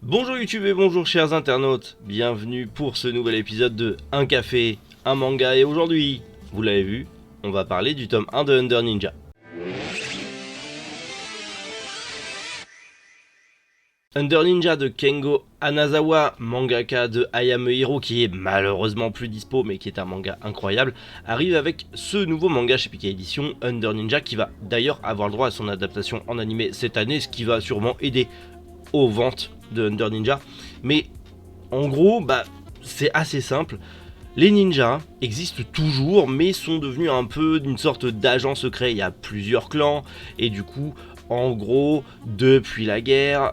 Bonjour YouTube et bonjour chers internautes, bienvenue pour ce nouvel épisode de Un café, un manga et aujourd'hui, vous l'avez vu, on va parler du tome 1 de Under Ninja. Under Ninja de Kengo Hanazawa, mangaka de I Am a Hero qui est malheureusement plus dispo mais qui est un manga incroyable, arrive avec ce nouveau manga chez Pika Édition, Under Ninja, qui va d'ailleurs avoir le droit à son adaptation en animé cette année, ce qui va sûrement aider aux ventes de Under Ninja. Mais en gros, c'est assez simple. Les ninjas existent toujours mais sont devenus un peu d'une sorte d'agent secret. Il y a plusieurs clans et du coup, en gros, depuis la guerre,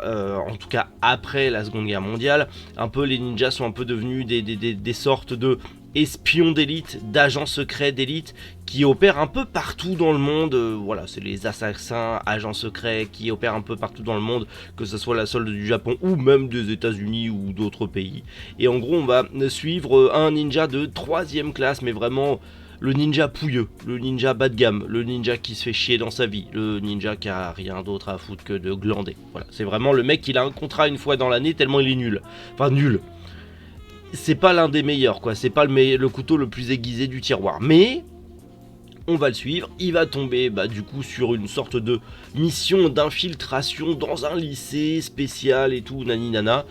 en tout cas après la Seconde Guerre mondiale, un peu les ninjas sont un peu devenus des sortes de espions d'élite, d'agents secrets d'élite qui opèrent un peu partout dans le monde. Voilà, c'est les assassins, agents secrets qui opèrent un peu partout dans le monde, que ce soit la solde du Japon ou même des États-Unis ou d'autres pays. Et en gros, on va suivre un ninja de 3ème classe, mais vraiment le ninja pouilleux, le ninja bas de gamme, le ninja qui se fait chier dans sa vie, le ninja qui a rien d'autre à foutre que de glander. Voilà, c'est vraiment le mec qui a un contrat une fois dans l'année tellement il est nul. Enfin nul. C'est pas l'un des meilleurs quoi, c'est pas le couteau le plus aiguisé du tiroir. Mais on va le suivre, il va tomber du coup sur une sorte de mission d'infiltration dans un lycée spécial et tout, nani nana.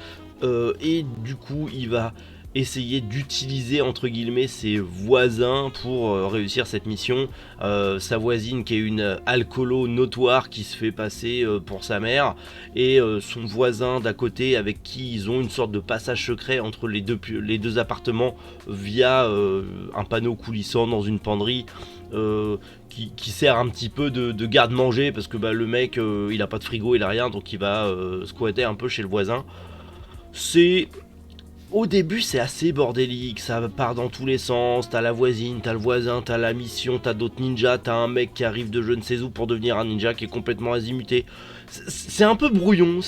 Et du coup il va essayer d'utiliser entre guillemets ses voisins pour réussir cette mission. Sa voisine qui est une alcoolo notoire qui se fait passer pour sa mère, et son voisin d'à côté avec qui ils ont une sorte de passage secret entre les deux appartements via un panneau coulissant dans une penderie qui sert un petit peu de garde-manger parce que le mec il a pas de frigo, il a rien, donc il va squatter un peu chez le voisin. Au début c'est assez bordélique, ça part dans tous les sens, t'as la voisine, t'as le voisin, t'as la mission, t'as d'autres ninjas, t'as un mec qui arrive de je ne sais où pour devenir un ninja qui est complètement azimuté. C'est un peu brouillon,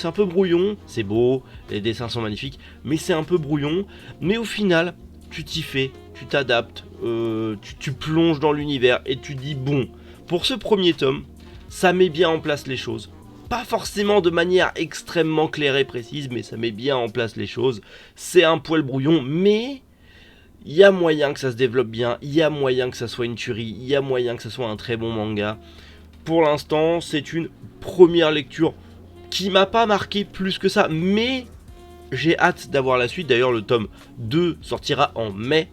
c'est beau, les dessins sont magnifiques, mais c'est un peu brouillon, mais au final, tu t'y fais, tu t'adaptes, tu plonges dans l'univers et tu dis bon, pour ce premier tome, ça met bien en place les choses. Pas forcément de manière extrêmement claire et précise, mais ça met bien en place les choses. C'est un poil brouillon, mais il y a moyen que ça se développe bien, il y a moyen que ça soit une tuerie, il y a moyen que ça soit un très bon manga. Pour l'instant, c'est une première lecture qui m'a pas marqué plus que ça, mais j'ai hâte d'avoir la suite. D'ailleurs, le tome 2 sortira en mai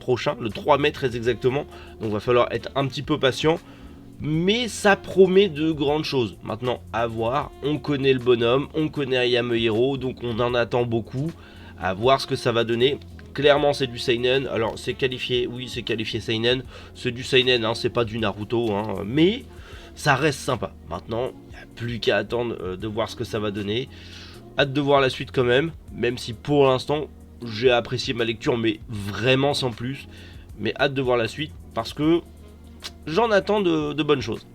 prochain, le 3 mai très exactement, donc va falloir être un petit peu patient. Mais ça promet de grandes choses. Maintenant, à voir. On connaît le bonhomme, on connaît I Am a Hero, donc on en attend beaucoup. À voir ce que ça va donner. Clairement, c'est du seinen. Alors, c'est qualifié, oui, c'est qualifié seinen. C'est du seinen, hein, c'est pas du Naruto, hein, mais ça reste sympa. Maintenant, il n'y a plus qu'à attendre de voir ce que ça va donner. Hâte de voir la suite quand même si pour l'instant, j'ai apprécié ma lecture, mais vraiment sans plus. Mais hâte de voir la suite, parce que j'en attends de bonnes choses.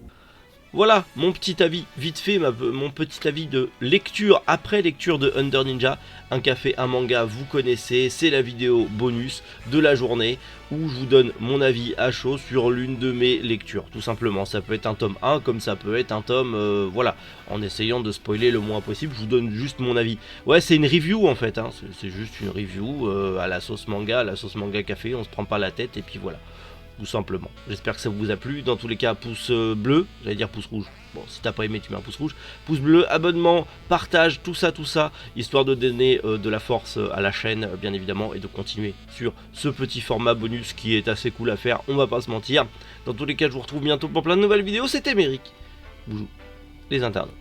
Voilà mon petit avis, vite fait, mon petit avis de lecture après lecture de Under Ninja. Un café, un manga, vous connaissez, c'est la vidéo bonus de la journée où je vous donne mon avis à chaud sur l'une de mes lectures. Tout simplement, ça peut être un tome 1 comme ça peut être un tome, voilà, en essayant de spoiler le moins possible, je vous donne juste mon avis. Ouais, c'est une review en fait, hein. C'est juste une review à la sauce manga café, on se prend pas la tête et puis voilà. Tout simplement. J'espère que ça vous a plu. Dans tous les cas, pouce bleu, j'allais dire pouce rouge. Bon, si t'as pas aimé, tu mets un pouce rouge. Pouce bleu, abonnement, partage, tout ça, histoire de donner de la force à la chaîne, bien évidemment, et de continuer sur ce petit format bonus qui est assez cool à faire, on va pas se mentir. Dans tous les cas, je vous retrouve bientôt pour plein de nouvelles vidéos. C'était Méric. Bonjour, les internautes.